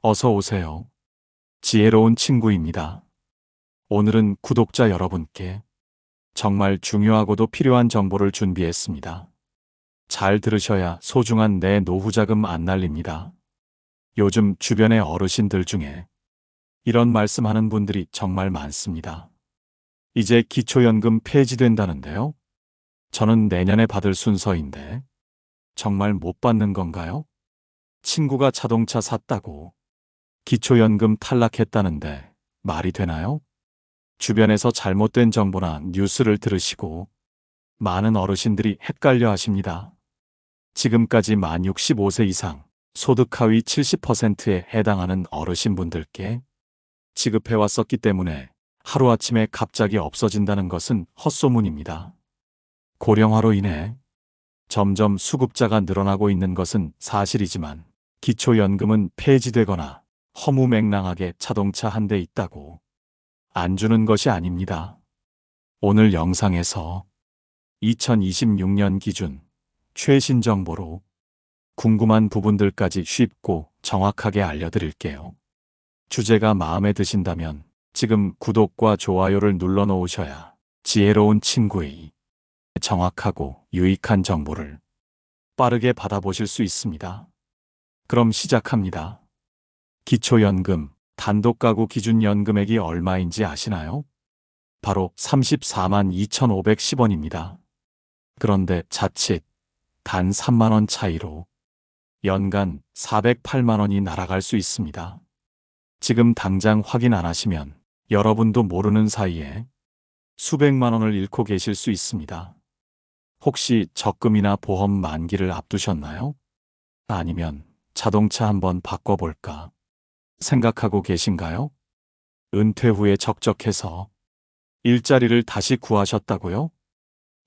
어서 오세요. 지혜로운 친구입니다. 오늘은 구독자 여러분께 정말 중요하고도 필요한 정보를 준비했습니다. 잘 들으셔야 소중한 내 노후자금 안 날립니다. 요즘 주변의 어르신들 중에 이런 말씀하는 분들이 정말 많습니다. 이제 기초연금 폐지된다는데요. 저는 내년에 받을 순서인데 정말 못 받는 건가요? 친구가 자동차 샀다고 기초연금 탈락했다는데 말이 되나요? 주변에서 잘못된 정보나 뉴스를 들으시고 많은 어르신들이 헷갈려 하십니다. 지금까지 만 65세 이상 소득 하위 70%에 해당하는 어르신분들께 지급해왔었기 때문에 하루아침에 갑자기 없어진다는 것은 헛소문입니다. 고령화로 인해 점점 수급자가 늘어나고 있는 것은 사실이지만 기초연금은 폐지되거나 허무맹랑하게 자동차 한 대 있다고 안 주는 것이 아닙니다. 오늘 영상에서 2026년 기준 최신 정보로 궁금한 부분들까지 쉽고 정확하게 알려드릴게요. 주제가 마음에 드신다면 지금 구독과 좋아요를 눌러 놓으셔야 지혜로운 친구의 정확하고 유익한 정보를 빠르게 받아보실 수 있습니다. 그럼 시작합니다. 기초연금, 단독가구 기준연금액이 얼마인지 아시나요? 바로 34만 2,510원입니다. 그런데 자칫 단 3만 원 차이로 연간 408만 원이 날아갈 수 있습니다. 지금 당장 확인 안 하시면 여러분도 모르는 사이에 수백만 원을 잃고 계실 수 있습니다. 혹시 적금이나 보험 만기를 앞두셨나요? 아니면 자동차 한번 바꿔볼까 생각하고 계신가요? 은퇴 후에 적적해서 일자리를 다시 구하셨다고요?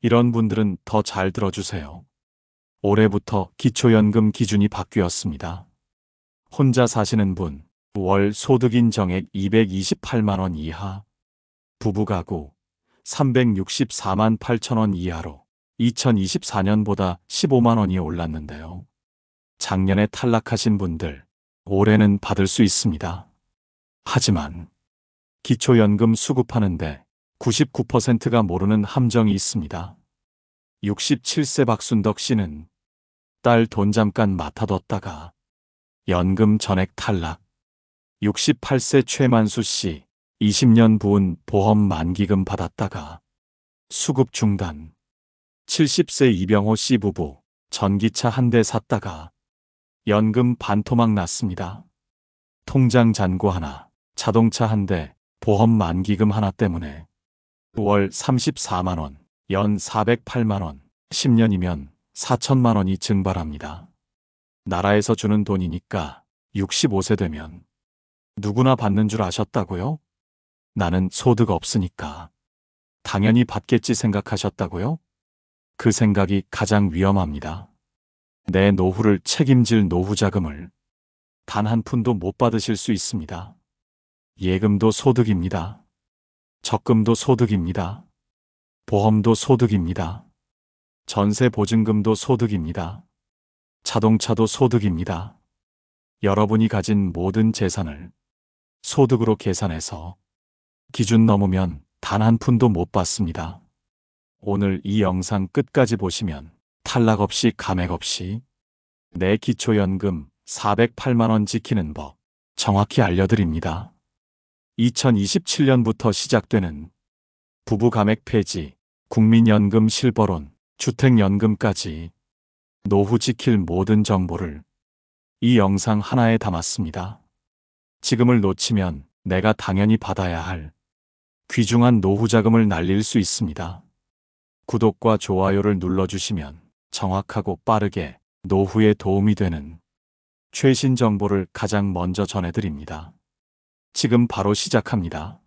이런 분들은 더 잘 들어주세요. 올해부터 기초연금 기준이 바뀌었습니다. 혼자 사시는 분, 월 소득 인정액 228만 원 이하, 부부가구 364만 8천 원 이하로 2024년보다 15만 원이 올랐는데요. 작년에 탈락하신 분들, 올해는 받을 수 있습니다. 하지만 기초연금 수급하는데 99%가 모르는 함정이 있습니다. 67세 박순덕 씨는 딸 돈 잠깐 맡아뒀다가 연금 전액 탈락. 68세 최만수 씨 20년 부은 보험 만기금 받았다가 수급 중단. 70세 이병호 씨 부부 전기차 한 대 샀다가 연금 반토막 났습니다. 통장 잔고 하나, 자동차 한 대, 보험 만기금 하나 때문에 월 34만 원, 연 408만 원, 10년이면 4천만 원이 증발합니다. 나라에서 주는 돈이니까 65세 되면 누구나 받는 줄 아셨다고요? 나는 소득 없으니까 당연히 받겠지 생각하셨다고요? 그 생각이 가장 위험합니다. 내 노후를 책임질 노후자금을 단 한 푼도 못 받으실 수 있습니다. 예금도 소득입니다. 적금도 소득입니다. 보험도 소득입니다. 전세보증금도 소득입니다. 자동차도 소득입니다. 여러분이 가진 모든 재산을 소득으로 계산해서 기준 넘으면 단 한 푼도 못 받습니다. 오늘 이 영상 끝까지 보시면 탈락 없이 감액 없이 내 기초연금 408만 원 지키는 법 정확히 알려드립니다. 2027년부터 시작되는 부부 감액 폐지, 국민연금 실버론, 주택연금까지 노후 지킬 모든 정보를 이 영상 하나에 담았습니다. 지금을 놓치면 내가 당연히 받아야 할 귀중한 노후자금을 날릴 수 있습니다. 구독과 좋아요를 눌러주시면 정확하고 빠르게 노후에 도움이 되는 최신 정보를 가장 먼저 전해드립니다. 지금 바로 시작합니다.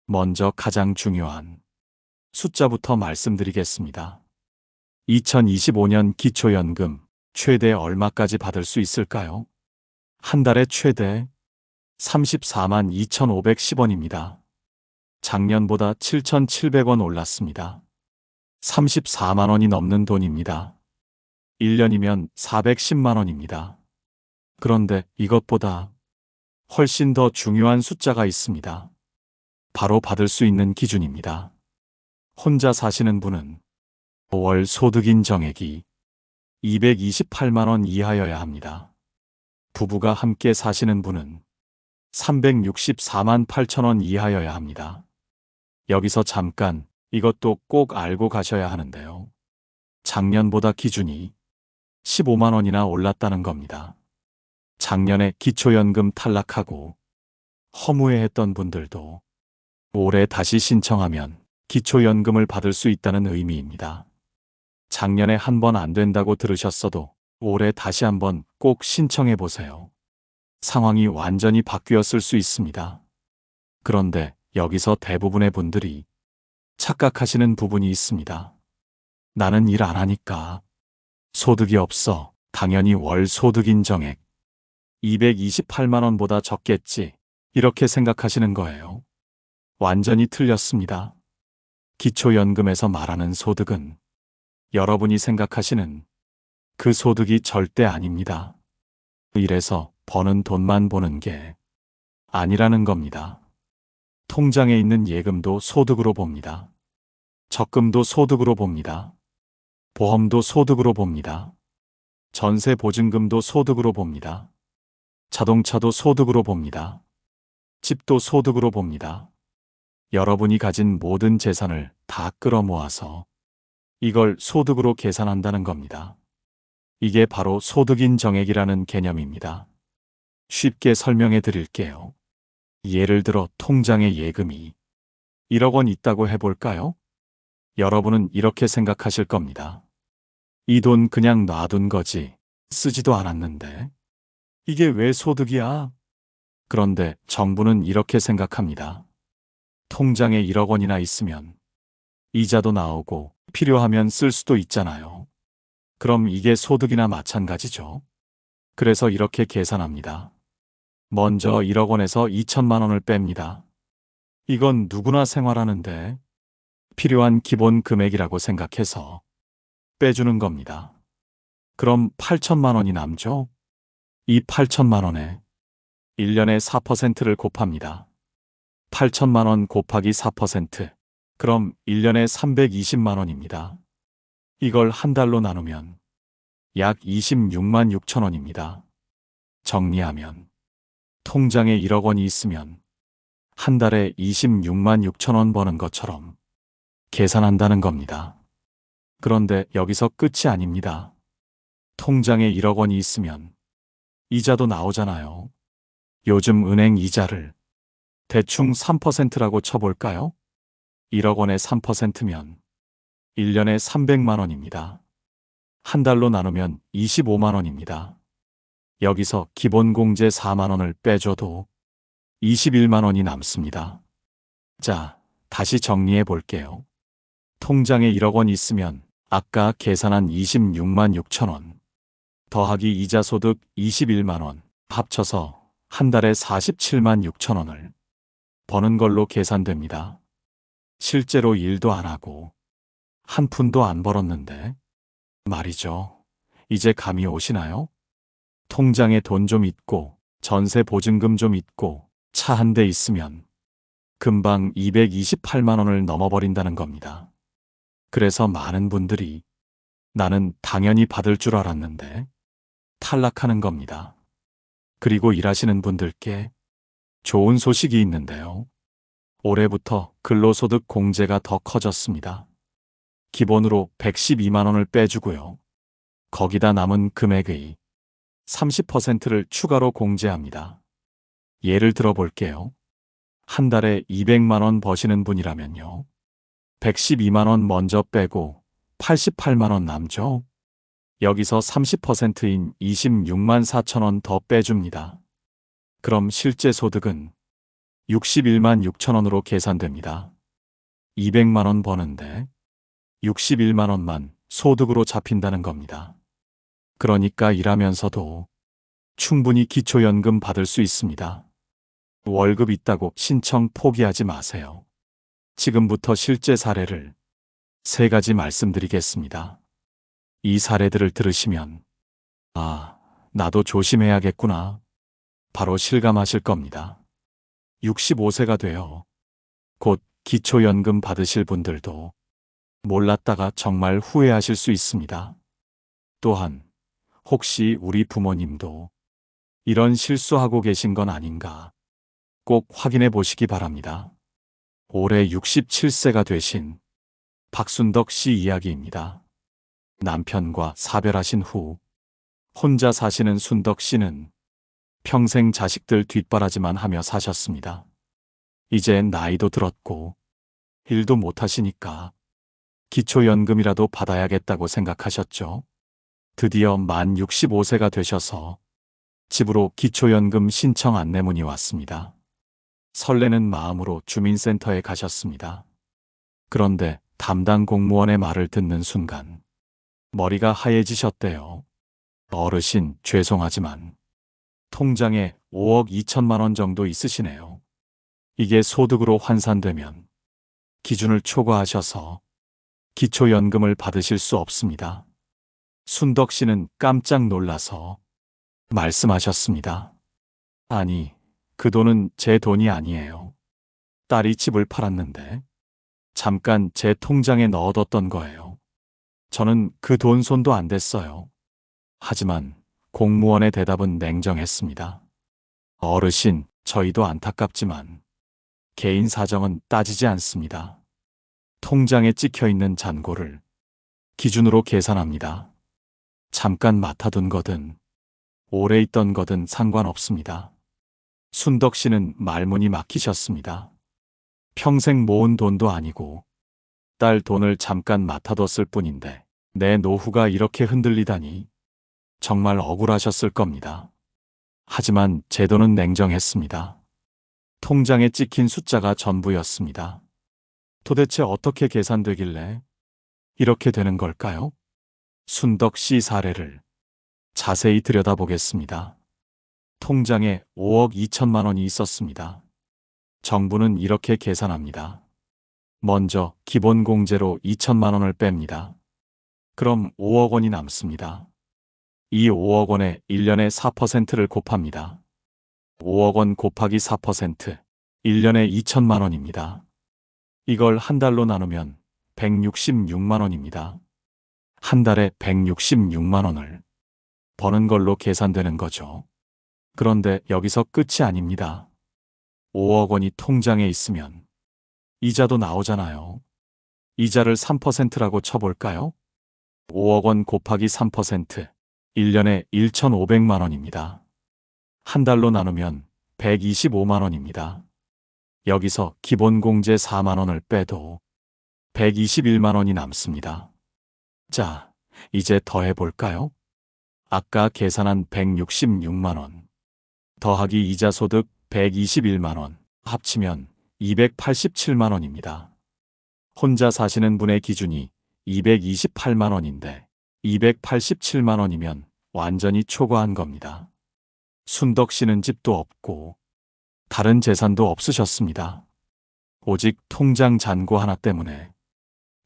먼저 가장 중요한 숫자부터 말씀드리겠습니다. 2025년 기초연금 최대 얼마까지 받을 수 있을까요? 한 달에 최대 34만 2,510원입니다. 작년보다 7,700원 올랐습니다. 34만 원이 넘는 돈입니다. 1년이면 410만 원입니다. 그런데 이것보다 훨씬 더 중요한 숫자가 있습니다. 바로 받을 수 있는 기준입니다. 혼자 사시는 분은 월 소득인 정액이 228만 원 이하여야 합니다. 부부가 함께 사시는 분은 364만 8천 원 이하여야 합니다. 여기서 잠깐 이것도 꼭 알고 가셔야 하는데요. 작년보다 기준이 15만 원이나 올랐다는 겁니다. 작년에 기초연금 탈락하고 허무해했던 분들도 올해 다시 신청하면 기초연금을 받을 수 있다는 의미입니다. 작년에 한 번 안 된다고 들으셨어도 올해 다시 한번 꼭 신청해 보세요. 상황이 완전히 바뀌었을 수 있습니다. 그런데 여기서 대부분의 분들이 착각하시는 부분이 있습니다. 나는 일 안 하니까 소득이 없어. 당연히 월 소득인 정액 228만 원보다 적겠지. 이렇게 생각하시는 거예요. 완전히 틀렸습니다. 기초연금에서 말하는 소득은 여러분이 생각하시는 그 소득이 절대 아닙니다. 이래서 버는 돈만 보는 게 아니라는 겁니다. 통장에 있는 예금도 소득으로 봅니다. 적금도 소득으로 봅니다. 보험도 소득으로 봅니다. 전세 보증금도 소득으로 봅니다. 자동차도 소득으로 봅니다. 집도 소득으로 봅니다. 여러분이 가진 모든 재산을 다 끌어모아서 이걸 소득으로 계산한다는 겁니다. 이게 바로 소득인 정액이라는 개념입니다. 쉽게 설명해 드릴게요. 예를 들어 통장에 예금이 1억 원 있다고 해볼까요? 여러분은 이렇게 생각하실 겁니다. 이 돈 그냥 놔둔 거지. 쓰지도 않았는데. 이게 왜 소득이야? 그런데 정부는 이렇게 생각합니다. 통장에 1억 원이나 있으면 이자도 나오고 필요하면 쓸 수도 있잖아요. 그럼 이게 소득이나 마찬가지죠. 그래서 이렇게 계산합니다. 먼저 1억 원에서 2천만 원을 뺍니다. 이건 누구나 생활하는데 필요한 기본 금액이라고 생각해서 빼주는 겁니다. 그럼 8천만 원이 남죠? 이 8천만 원에 1년에 4%를 곱합니다. 8천만 원 곱하기 4%. 그럼 1년에 320만 원입니다. 이걸 한 달로 나누면 약 26만 6천 원입니다. 정리하면 통장에 1억 원이 있으면 한 달에 26만 6천 원 버는 것처럼 계산한다는 겁니다. 그런데 여기서 끝이 아닙니다. 통장에 1억 원이 있으면 이자도 나오잖아요. 요즘 은행 이자를 대충 3%라고 쳐볼까요? 1억 원에 3%면 1년에 300만 원입니다. 한 달로 나누면 25만 원입니다. 여기서 기본공제 4만 원을 빼줘도 21만 원이 남습니다. 자, 다시 정리해 볼게요. 통장에 1억 원 있으면 아까 계산한 26만 6천 원 더하기 이자 소득 21만 원 합쳐서 한 달에 47만 6천 원을 버는 걸로 계산됩니다. 실제로 일도 안 하고 한 푼도 안 벌었는데 말이죠. 이제 감이 오시나요? 통장에 돈 좀 있고 전세 보증금 좀 있고 차 한 대 있으면 금방 228만 원을 넘어버린다는 겁니다. 그래서 많은 분들이 나는 당연히 받을 줄 알았는데 탈락하는 겁니다. 그리고 일하시는 분들께 좋은 소식이 있는데요. 올해부터 근로소득 공제가 더 커졌습니다. 기본으로 112만 원을 빼주고요. 거기다 남은 금액의 30%를 추가로 공제합니다. 예를 들어 볼게요. 한 달에 200만 원 버시는 분이라면요. 112만 원 먼저 빼고 88만 원 남죠? 여기서 30%인 26만 4천 원 더 빼줍니다. 그럼 실제 소득은 61만 6천 원으로 계산됩니다. 200만 원 버는데 61만 원만 소득으로 잡힌다는 겁니다. 그러니까 일하면서도 충분히 기초연금 받을 수 있습니다. 월급 있다고 신청 포기하지 마세요. 지금부터 실제 사례를 3가지 말씀드리겠습니다. 이 사례들을 들으시면 아, 나도 조심해야겠구나. 바로 실감하실 겁니다. 65세가 되어 곧 기초연금 받으실 분들도 몰랐다가 정말 후회하실 수 있습니다. 또한 혹시 우리 부모님도 이런 실수하고 계신 건 아닌가 꼭 확인해 보시기 바랍니다. 올해 67세가 되신 박순덕 씨 이야기입니다. 남편과 사별하신 후 혼자 사시는 순덕 씨는 평생 자식들 뒷바라지만 하며 사셨습니다. 이제 나이도 들었고 일도 못하시니까 기초연금이라도 받아야겠다고 생각하셨죠. 드디어 만 65세가 되셔서 집으로 기초연금 신청 안내문이 왔습니다. 설레는 마음으로 주민센터에 가셨습니다. 그런데 담당 공무원의 말을 듣는 순간 머리가 하얘지셨대요. 어르신, 죄송하지만 통장에 5억 2천만 원 정도 있으시네요. 이게 소득으로 환산되면 기준을 초과하셔서 기초연금을 받으실 수 없습니다. 순덕 씨는 깜짝 놀라서 말씀하셨습니다. 아니, 그 돈은 제 돈이 아니에요. 딸이 집을 팔았는데 잠깐 제 통장에 넣어뒀던 거예요. 저는 그 돈 손도 안 댔어요. 하지만 공무원의 대답은 냉정했습니다. 어르신, 저희도 안타깝지만 개인 사정은 따지지 않습니다. 통장에 찍혀 있는 잔고를 기준으로 계산합니다. 잠깐 맡아둔 거든 오래 있던 거든 상관없습니다. 순덕 씨는 말문이 막히셨습니다. 평생 모은 돈도 아니고 딸 돈을 잠깐 맡아뒀을 뿐인데 내 노후가 이렇게 흔들리다니 정말 억울하셨을 겁니다. 하지만 제 돈은 냉정했습니다. 통장에 찍힌 숫자가 전부였습니다. 도대체 어떻게 계산되길래 이렇게 되는 걸까요? 순덕 씨 사례를 자세히 들여다보겠습니다. 통장에 5억 2천만 원이 있었습니다. 정부는 이렇게 계산합니다. 먼저 기본공제로 2천만 원을 뺍니다. 그럼 5억 원이 남습니다. 이 5억 원에 1년에 4%를 곱합니다. 5억 원 곱하기 4%, 1년에 2천만 원입니다. 이걸 한 달로 나누면 166만 원입니다. 한 달에 166만 원을 버는 걸로 계산되는 거죠. 그런데 여기서 끝이 아닙니다. 5억 원이 통장에 있으면 이자도 나오잖아요. 이자를 3%라고 쳐볼까요? 5억 원 곱하기 3%, 1년에 1,500만 원입니다. 한 달로 나누면 125만 원입니다. 여기서 기본공제 4만 원을 빼도 121만 원이 남습니다. 자, 이제 더해볼까요? 아까 계산한 166만 원, 더하기 이자 소득 121만 원, 합치면 287만 원입니다. 혼자 사시는 분의 기준이 228만 원인데 287만 원이면 완전히 초과한 겁니다. 순덕 씨는 집도 없고 다른 재산도 없으셨습니다. 오직 통장 잔고 하나 때문에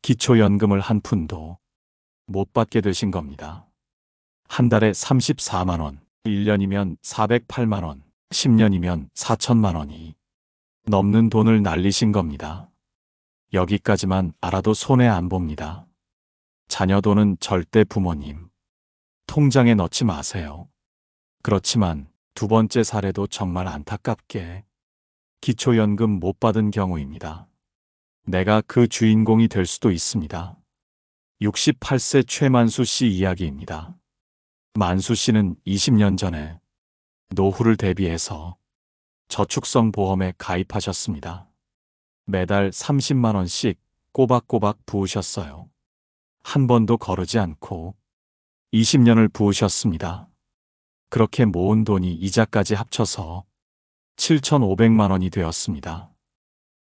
기초연금을 한 푼도 못 받게 되신 겁니다. 한 달에 34만 원, 1년이면 408만 원, 10년이면 4천만 원이 넘는 돈을 날리신 겁니다. 여기까지만 알아도 손해 안 봅니다. 자녀 돈은 절대 부모님 통장에 넣지 마세요. 그렇지만 두 번째 사례도 정말 안타깝게 기초연금 못 받은 경우입니다. 내가 그 주인공이 될 수도 있습니다. 68세 최만수 씨 이야기입니다. 만수 씨는 20년 전에 노후를 대비해서 저축성 보험에 가입하셨습니다. 매달 30만 원씩 꼬박꼬박 부으셨어요. 한 번도 거르지 않고 20년을 부으셨습니다. 그렇게 모은 돈이 이자까지 합쳐서 7,500만 원이 되었습니다.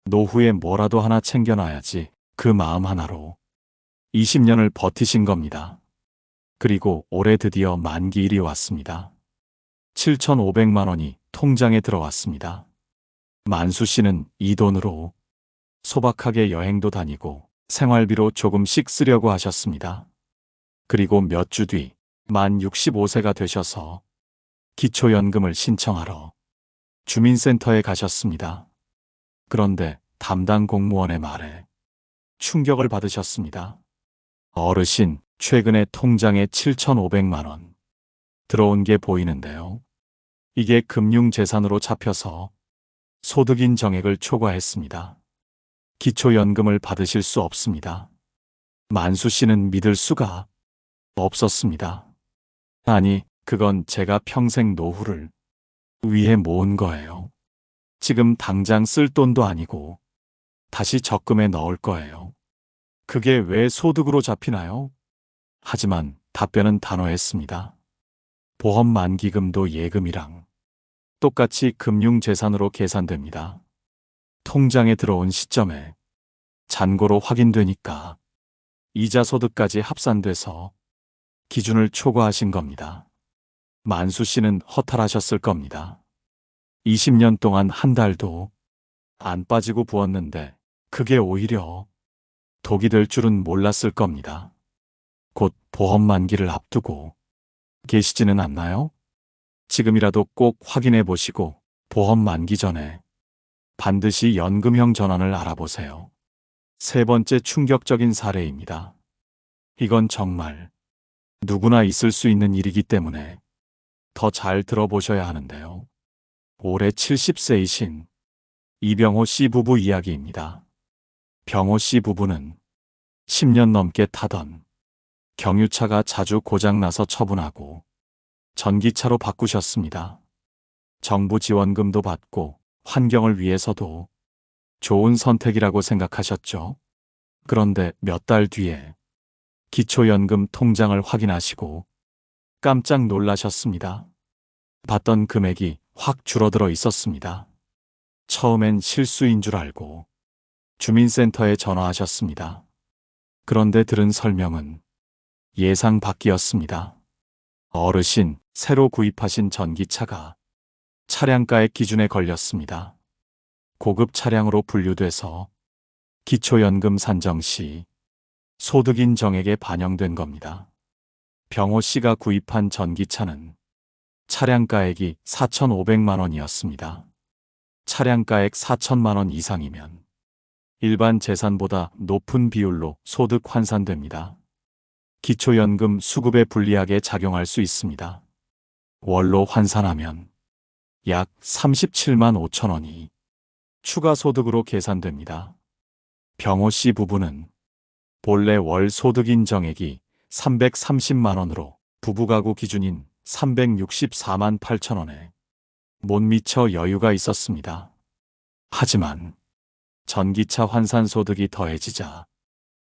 노후에 뭐라도 하나 챙겨놔야지 그 마음 하나로 20년을 버티신 겁니다. 그리고 올해 드디어 만기일이 왔습니다. 7,500만 원이 통장에 들어왔습니다. 만수 씨는 이 돈으로 소박하게 여행도 다니고 생활비로 조금씩 쓰려고 하셨습니다. 그리고 몇 주 뒤 만 65세가 되셔서 기초연금을 신청하러 주민센터에 가셨습니다. 그런데 담당 공무원의 말에 충격을 받으셨습니다. 어르신, 최근에 통장에 7,500만 원 들어온 게 보이는데요. 이게 금융재산으로 잡혀서 소득인 정액을 초과했습니다. 기초연금을 받으실 수 없습니다. 만수 씨는 믿을 수가 없었습니다. 아니, 그건 제가 평생 노후를 위해 모은 거예요. 지금 당장 쓸 돈도 아니고 다시 적금에 넣을 거예요. 그게 왜 소득으로 잡히나요? 하지만 답변은 단호했습니다. 보험 만기금도 예금이랑 똑같이 금융재산으로 계산됩니다. 통장에 들어온 시점에 잔고로 확인되니까 이자 소득까지 합산돼서 기준을 초과하신 겁니다. 만수 씨는 허탈하셨을 겁니다. 20년 동안 한 달도 안 빠지고 부었는데 그게 오히려 독이 될 줄은 몰랐을 겁니다. 곧 보험 만기를 앞두고 계시지는 않나요? 지금이라도 꼭 확인해 보시고 보험 만기 전에 반드시 연금형 전환을 알아보세요. 세 번째 충격적인 사례입니다. 이건 정말 누구나 있을 수 있는 일이기 때문에 더 잘 들어보셔야 하는데요. 올해 70세이신 이병호 씨 부부 이야기입니다. 병호 씨 부부는 10년 넘게 타던 경유차가 자주 고장나서 처분하고 전기차로 바꾸셨습니다. 정부 지원금도 받고 환경을 위해서도 좋은 선택이라고 생각하셨죠. 그런데 몇 달 뒤에 기초연금 통장을 확인하시고 깜짝 놀라셨습니다. 받던 금액이 확 줄어들어 있었습니다. 처음엔 실수인 줄 알고 주민센터에 전화하셨습니다. 그런데 들은 설명은 예상 밖이었습니다. 어르신, 새로 구입하신 전기차가 차량가액 기준에 걸렸습니다. 고급 차량으로 분류돼서 기초연금 산정 시 소득인 정액에 반영된 겁니다. 병호 씨가 구입한 전기차는 차량가액이 4,500만 원이었습니다. 차량가액 4천만 원 이상이면 일반 재산보다 높은 비율로 소득 환산됩니다. 기초연금 수급에 불리하게 작용할 수 있습니다. 월로 환산하면 약 37만 5천 원이 추가 소득으로 계산됩니다. 병호 씨 부부는 본래 월 소득인 정액이 330만 원으로 부부가구 기준인 364만 8천 원에 못 미쳐 여유가 있었습니다. 하지만 전기차 환산 소득이 더해지자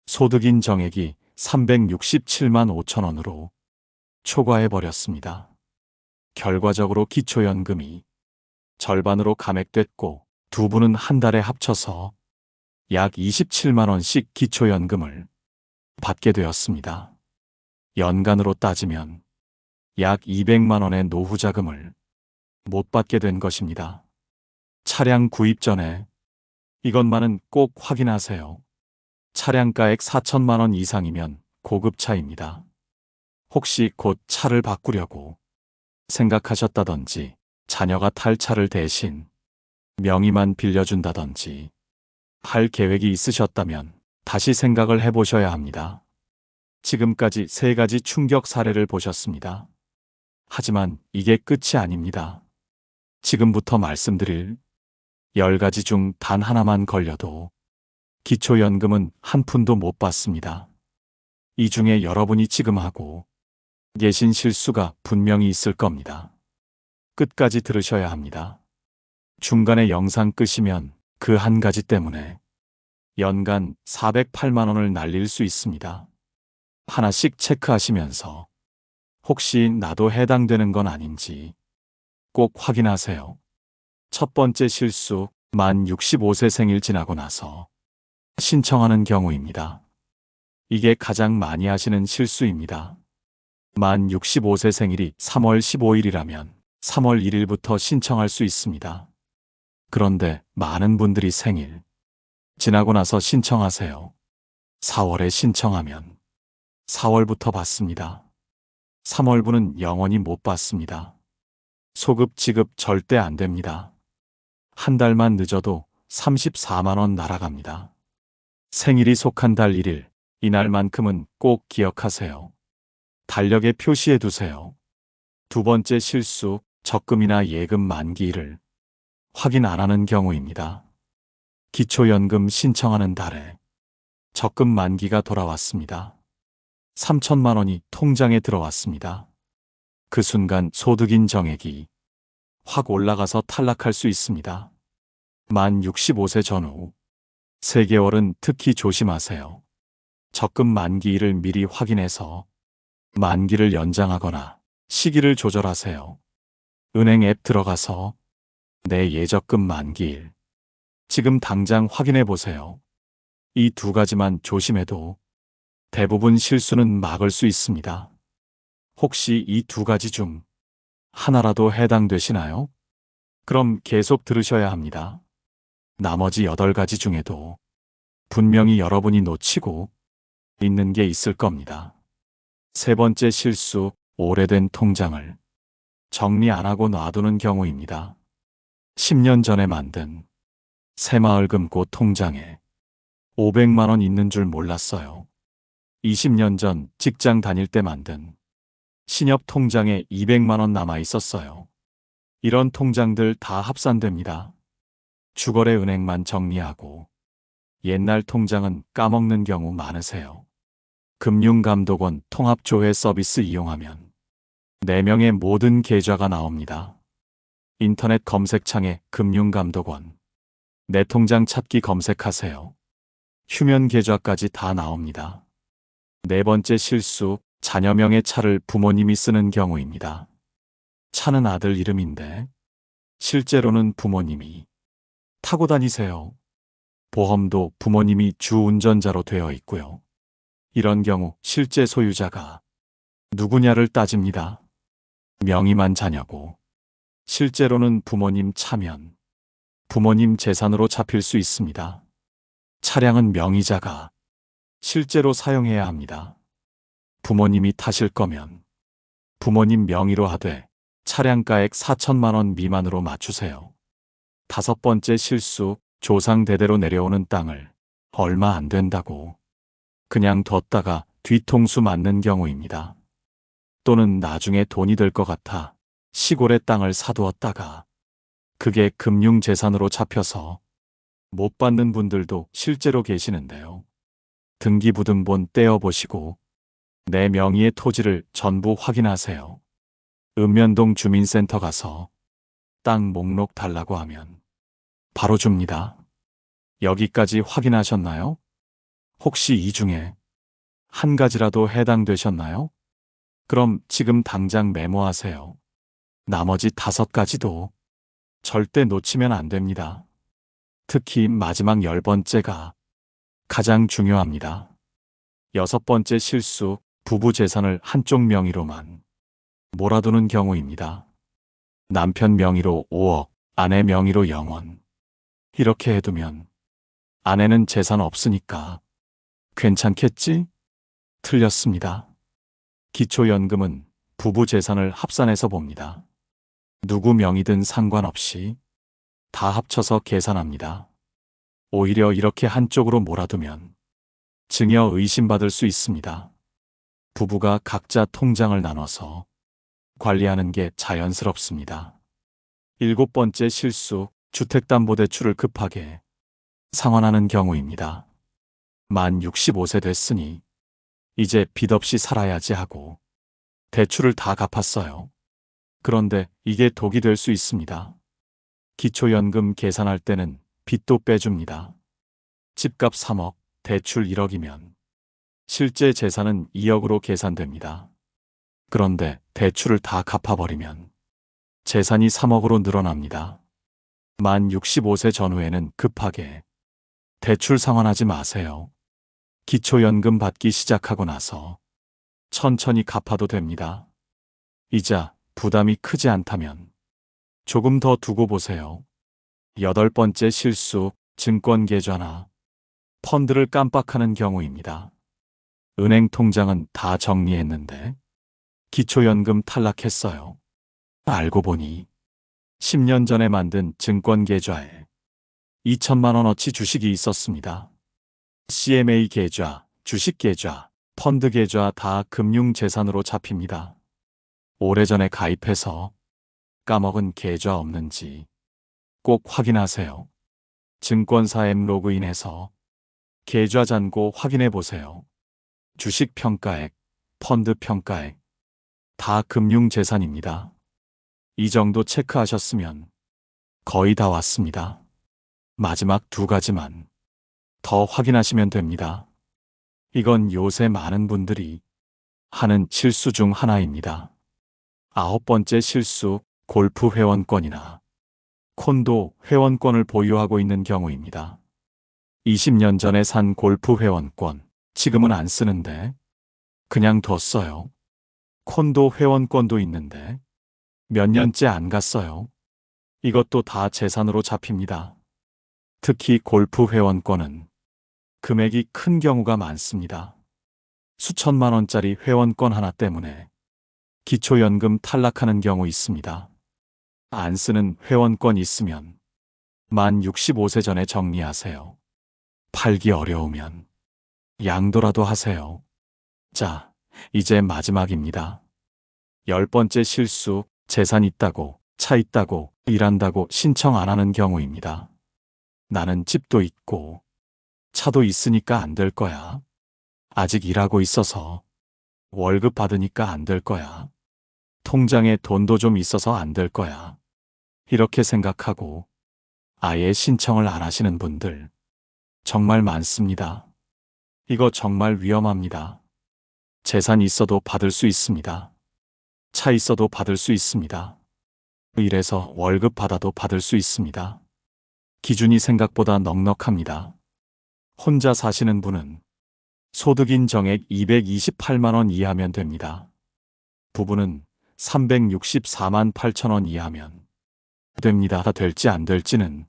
소득인 정액이 367만 5천 원으로 초과해버렸습니다. 결과적으로 기초연금이 절반으로 감액됐고 두 분은 한 달에 합쳐서 약 27만 원씩 기초연금을 받게 되었습니다. 연간으로 따지면 약 200만 원의 노후자금을 못 받게 된 것입니다. 차량 구입 전에 이것만은 꼭 확인하세요. 차량가액 4천만 원 이상이면 고급차입니다. 혹시 곧 차를 바꾸려고 생각하셨다든지 자녀가 탈 차를 대신 명의만 빌려준다든지 할 계획이 있으셨다면 다시 생각을 해보셔야 합니다. 지금까지 3가지 충격 사례를 보셨습니다. 하지만 이게 끝이 아닙니다. 지금부터 말씀드릴 10가지 중 단 하나만 걸려도 기초연금은 한 푼도 못 받습니다. 이 중에 여러분이 지금 하고 계신 실수가 분명히 있을 겁니다. 끝까지 들으셔야 합니다. 중간에 영상 끄시면 그 한 가지 때문에 연간 408만 원을 날릴 수 있습니다. 하나씩 체크하시면서 혹시 나도 해당되는 건 아닌지 꼭 확인하세요. 첫 번째 실수, 만 65세 생일 지나고 나서 신청하는 경우입니다. 이게 가장 많이 하시는 실수입니다. 만 65세 생일이 3월 15일이라면 3월 1일부터 신청할 수 있습니다. 그런데 많은 분들이 생일 지나고 나서 신청하세요. 4월에 신청하면 4월부터 받습니다. 3월분은 영원히 못 받습니다. 소급 지급 절대 안 됩니다. 한 달만 늦어도 34만 원 날아갑니다. 생일이 속한 달 1일, 이날만큼은 꼭 기억하세요. 달력에 표시해 두세요. 두 번째 실수, 적금이나 예금 만기일을 확인 안 하는 경우입니다. 기초연금 신청하는 달에 적금 만기가 돌아왔습니다. 3천만 원이 통장에 들어왔습니다. 그 순간 소득인 정액이 확 올라가서 탈락할 수 있습니다. 만 65세 전후 3개월은 특히 조심하세요. 적금 만기일을 미리 확인해서 만기를 연장하거나 시기를 조절하세요. 은행 앱 들어가서 내 예적금 만기일 지금 당장 확인해 보세요. 이 두 가지만 조심해도 대부분 실수는 막을 수 있습니다. 혹시 이 두 가지 중 하나라도 해당되시나요? 그럼 계속 들으셔야 합니다. 나머지 8가지 중에도 분명히 여러분이 놓치고 있는 게 있을 겁니다. 세 번째 실수, 오래된 통장을 정리 안 하고 놔두는 경우입니다. 10년 전에 만든 새마을금고 통장에 500만 원 있는 줄 몰랐어요. 20년 전 직장 다닐 때 만든 신협 통장에 200만 원 남아 있었어요. 이런 통장들 다 합산됩니다. 주거래 은행만 정리하고 옛날 통장은 까먹는 경우 많으세요. 금융감독원 통합조회 서비스 이용하면 4명의 모든 계좌가 나옵니다. 인터넷 검색창에 금융감독원 내 통장 찾기 검색하세요. 휴면 계좌까지 다 나옵니다. 네 번째 실수, 자녀명의 차를 부모님이 쓰는 경우입니다. 차는 아들 이름인데 실제로는 부모님이 타고 다니세요. 보험도 부모님이 주운전자로 되어 있고요. 이런 경우 실제 소유자가 누구냐를 따집니다. 명의만 자녀고 실제로는 부모님 차면 부모님 재산으로 잡힐 수 있습니다. 차량은 명의자가 실제로 사용해야 합니다. 부모님이 타실 거면 부모님 명의로 하되 차량가액 4천만 원 미만으로 맞추세요. 다섯 번째 실수, 조상 대대로 내려오는 땅을 얼마 안 된다고 그냥 뒀다가 뒤통수 맞는 경우입니다. 또는 나중에 돈이 될 것 같아 시골에 땅을 사두었다가 그게 금융재산으로 잡혀서 못 받는 분들도 실제로 계시는데요. 등기부등본 떼어보시고 내 명의의 토지를 전부 확인하세요. 읍면동 주민센터 가서 땅 목록 달라고 하면 바로 줍니다. 여기까지 확인하셨나요? 혹시 이 중에 한 가지라도 해당되셨나요? 그럼 지금 당장 메모하세요. 나머지 5가지도 절대 놓치면 안 됩니다. 특히 마지막 10번째가 가장 중요합니다. 6번째 실수, 부부 재산을 한쪽 명의로만 몰아두는 경우입니다. 남편 명의로 5억, 아내 명의로 0원. 이렇게 해두면 아내는 재산 없으니까 괜찮겠지? 틀렸습니다. 기초연금은 부부 재산을 합산해서 봅니다. 누구 명의든 상관없이 다 합쳐서 계산합니다. 오히려 이렇게 한쪽으로 몰아두면 증여 의심받을 수 있습니다. 부부가 각자 통장을 나눠서 관리하는 게 자연스럽습니다. 7번째 실수, 주택담보대출을 급하게 상환하는 경우입니다. 만 65세 됐으니 이제 빚 없이 살아야지 하고 대출을 다 갚았어요. 그런데 이게 독이 될 수 있습니다. 기초연금 계산할 때는 빚도 빼줍니다. 집값 3억, 대출 1억이면 실제 재산은 2억으로 계산됩니다. 그런데 대출을 다 갚아버리면 재산이 3억으로 늘어납니다. 만 65세 전후에는 급하게 대출 상환하지 마세요. 기초연금 받기 시작하고 나서 천천히 갚아도 됩니다. 이자 부담이 크지 않다면 조금 더 두고 보세요. 8번째 실수, 증권 계좌나 펀드를 깜빡하는 경우입니다. 은행 통장은 다 정리했는데 기초연금 탈락했어요. 알고 보니 10년 전에 만든 증권 계좌에 2천만 원어치 주식이 있었습니다. CMA 계좌, 주식 계좌, 펀드 계좌 다 금융재산으로 잡힙니다. 오래전에 가입해서 까먹은 계좌 없는지 꼭 확인하세요. 증권사 앱 로그인해서 계좌 잔고 확인해 보세요. 주식 평가액, 펀드 평가액 다 금융재산입니다. 이 정도 체크하셨으면 거의 다 왔습니다. 마지막 두 가지만 더 확인하시면 됩니다. 이건 요새 많은 분들이 하는 실수 중 하나입니다. 9번째 실수, 골프 회원권이나 콘도 회원권을 보유하고 있는 경우입니다. 20년 전에 산 골프 회원권, 지금은 안 쓰는데 그냥 뒀어요. 콘도 회원권도 있는데 몇 년째 안 갔어요. 이것도 다 재산으로 잡힙니다. 특히 골프 회원권은 금액이 큰 경우가 많습니다. 수천만 원짜리 회원권 하나 때문에 기초연금 탈락하는 경우 있습니다. 안 쓰는 회원권 있으면 만 65세 전에 정리하세요. 팔기 어려우면 양도라도 하세요. 자, 이제 마지막입니다. 10번째 실수, 재산 있다고, 차 있다고, 일한다고 신청 안 하는 경우입니다. 나는 집도 있고, 차도 있으니까 안 될 거야. 아직 일하고 있어서, 월급 받으니까 안 될 거야. 통장에 돈도 좀 있어서 안 될 거야. 이렇게 생각하고, 아예 신청을 안 하시는 분들, 정말 많습니다. 이거 정말 위험합니다. 재산 있어도 받을 수 있습니다. 차 있어도 받을 수 있습니다. 일해서 월급 받아도 받을 수 있습니다. 기준이 생각보다 넉넉합니다. 혼자 사시는 분은 소득인 정액 228만 원 이하면 됩니다. 부부는 364만 8천 원 이하면 됩니다. 다 될지 안 될지는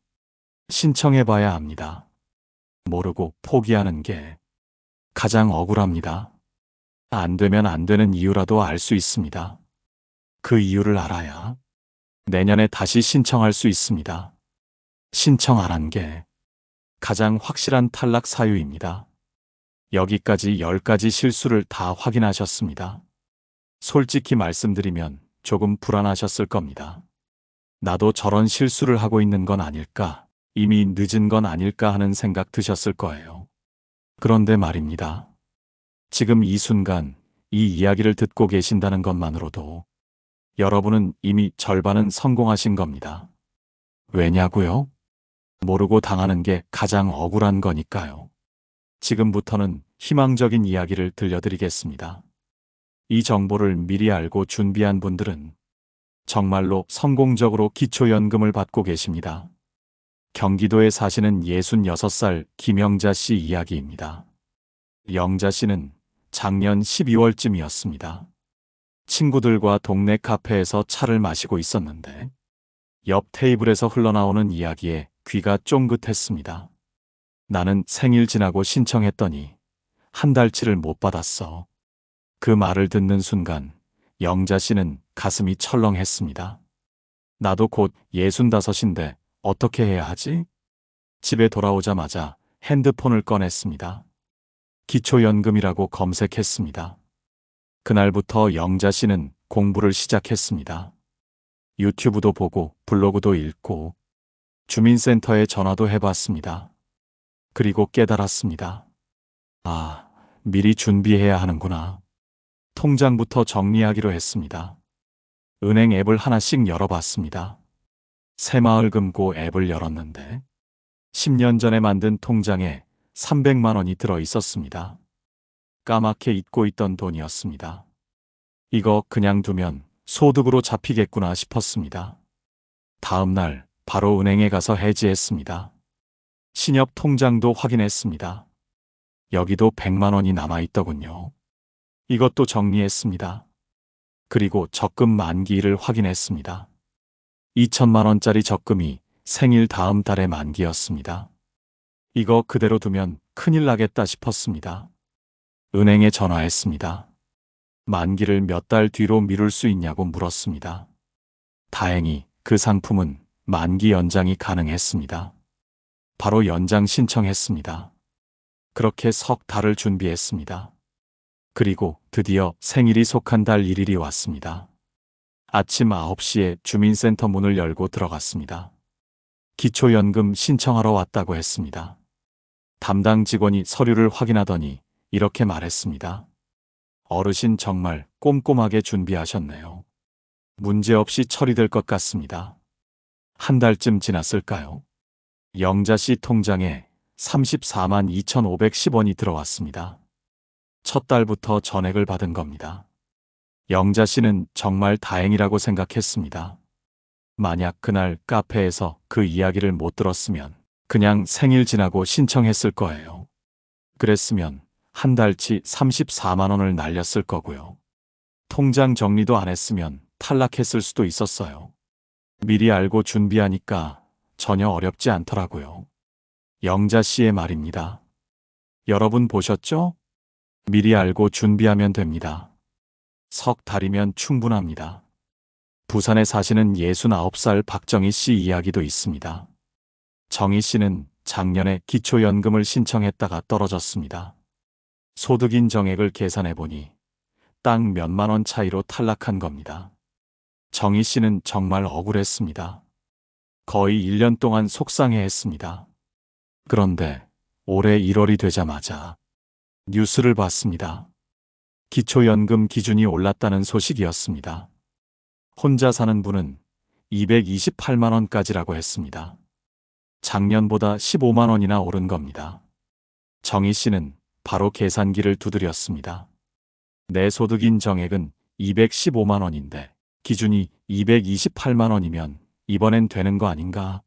신청해 봐야 합니다. 모르고 포기하는 게 가장 억울합니다. 안 되면 안 되는 이유라도 알 수 있습니다. 그 이유를 알아야 내년에 다시 신청할 수 있습니다. 신청 안 한 게 가장 확실한 탈락 사유입니다. 여기까지 10가지 실수를 다 확인하셨습니다. 솔직히 말씀드리면 조금 불안하셨을 겁니다. 나도 저런 실수를 하고 있는 건 아닐까, 이미 늦은 건 아닐까 하는 생각 드셨을 거예요. 그런데 말입니다. 지금 이 순간 이 이야기를 듣고 계신다는 것만으로도 여러분은 이미 절반은 성공하신 겁니다. 왜냐고요? 모르고 당하는 게 가장 억울한 거니까요. 지금부터는 희망적인 이야기를 들려드리겠습니다. 이 정보를 미리 알고 준비한 분들은 정말로 성공적으로 기초연금을 받고 계십니다. 경기도에 사시는 66살 김영자 씨 이야기입니다. 영자 씨는 작년 12월쯤이었습니다. 친구들과 동네 카페에서 차를 마시고 있었는데 옆 테이블에서 흘러나오는 이야기에 귀가 쫑긋했습니다. 나는 생일 지나고 신청했더니 한 달치를 못 받았어. 그 말을 듣는 순간 영자 씨는 가슴이 철렁했습니다. 나도 곧 65인데 어떻게 해야 하지? 집에 돌아오자마자 핸드폰을 꺼냈습니다. 기초연금이라고 검색했습니다. 그날부터 영자 씨는 공부를 시작했습니다. 유튜브도 보고 블로그도 읽고 주민센터에 전화도 해봤습니다. 그리고 깨달았습니다. 아, 미리 준비해야 하는구나. 통장부터 정리하기로 했습니다. 은행 앱을 하나씩 열어봤습니다. 새마을금고 앱을 열었는데 10년 전에 만든 통장에 300만 원이 들어 있었습니다. 까맣게 잊고 있던 돈이었습니다. 이거 그냥 두면 소득으로 잡히겠구나 싶었습니다. 다음 날 바로 은행에 가서 해지했습니다. 신협 통장도 확인했습니다. 여기도 100만 원이 남아있더군요. 이것도 정리했습니다. 그리고 적금 만기일을 확인했습니다. 2천만 원짜리 적금이 생일 다음 달에 만기였습니다. 이거 그대로 두면 큰일 나겠다 싶었습니다. 은행에 전화했습니다. 만기를 몇 달 뒤로 미룰 수 있냐고 물었습니다. 다행히 그 상품은 만기 연장이 가능했습니다. 바로 연장 신청했습니다. 그렇게 석 달을 준비했습니다. 그리고 드디어 생일이 속한 달 1일이 왔습니다. 아침 9시에 주민센터 문을 열고 들어갔습니다. 기초연금 신청하러 왔다고 했습니다. 담당 직원이 서류를 확인하더니 이렇게 말했습니다. 어르신 정말 꼼꼼하게 준비하셨네요. 문제없이 처리될 것 같습니다. 한 달쯤 지났을까요? 영자 씨 통장에 34만 2,510원이 들어왔습니다. 첫 달부터 전액을 받은 겁니다. 영자 씨는 정말 다행이라고 생각했습니다. 만약 그날 카페에서 그 이야기를 못 들었으면 그냥 생일 지나고 신청했을 거예요. 그랬으면 한 달치 34만 원을 날렸을 거고요. 통장 정리도 안 했으면 탈락했을 수도 있었어요. 미리 알고 준비하니까 전혀 어렵지 않더라고요. 영자 씨의 말입니다. 여러분 보셨죠? 미리 알고 준비하면 됩니다. 석 달이면 충분합니다. 부산에 사시는 69살 박정희 씨 이야기도 있습니다. 정희 씨는 작년에 기초연금을 신청했다가 떨어졌습니다. 소득인 정액을 계산해보니 딱 몇만 원 차이로 탈락한 겁니다. 정희 씨는 정말 억울했습니다. 거의 1년 동안 속상해했습니다. 그런데 올해 1월이 되자마자 뉴스를 봤습니다. 기초연금 기준이 올랐다는 소식이었습니다. 혼자 사는 분은 228만 원까지라고 했습니다. 작년보다 15만 원이나 오른 겁니다. 정희 씨는 바로 계산기를 두드렸습니다. 내 소득인 정액은 215만 원인데 기준이 228만 원이면 이번엔 되는 거 아닌가?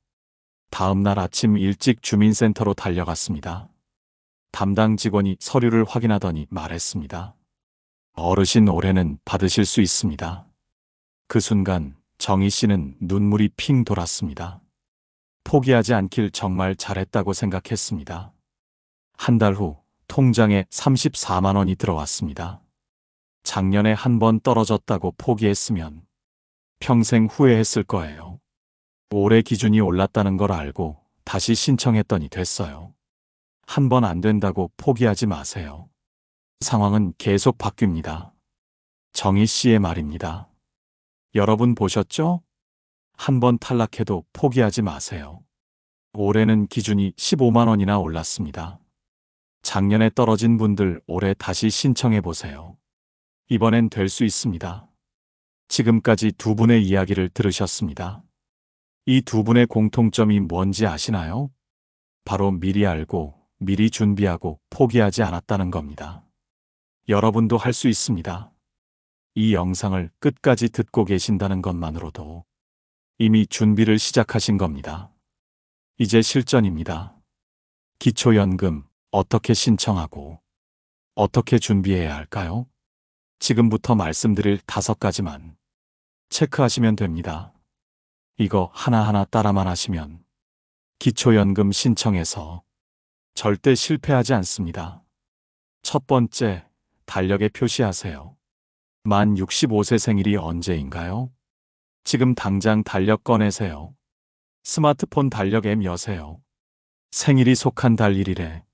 다음 날 아침 일찍 주민센터로 달려갔습니다. 담당 직원이 서류를 확인하더니 말했습니다. 어르신 올해는 받으실 수 있습니다. 그 순간 정희 씨는 눈물이 핑 돌았습니다. 포기하지 않길 정말 잘했다고 생각했습니다. 한 달 후 통장에 34만 원이 들어왔습니다. 작년에 한 번 떨어졌다고 포기했으면 평생 후회했을 거예요. 올해 기준이 올랐다는 걸 알고 다시 신청했더니 됐어요. 한 번 안 된다고 포기하지 마세요. 상황은 계속 바뀝니다. 정희 씨의 말입니다. 여러분 보셨죠? 한 번 탈락해도 포기하지 마세요. 올해는 기준이 15만 원이나 올랐습니다. 작년에 떨어진 분들 올해 다시 신청해 보세요. 이번엔 될 수 있습니다. 지금까지 두 분의 이야기를 들으셨습니다. 이 두 분의 공통점이 뭔지 아시나요? 바로 미리 알고 미리 준비하고 포기하지 않았다는 겁니다. 여러분도 할 수 있습니다. 이 영상을 끝까지 듣고 계신다는 것만으로도 이미 준비를 시작하신 겁니다. 이제 실전입니다. 기초연금 어떻게 신청하고 어떻게 준비해야 할까요? 지금부터 말씀드릴 5가지만 체크하시면 됩니다. 이거 하나하나 따라만 하시면 기초연금 신청에서 절대 실패하지 않습니다. 첫 번째, 달력에 표시하세요. 만 65세 생일이 언제인가요? 지금 당장 달력 꺼내세요. 스마트폰 달력 앱 여세요. 생일이 속한 달 1일에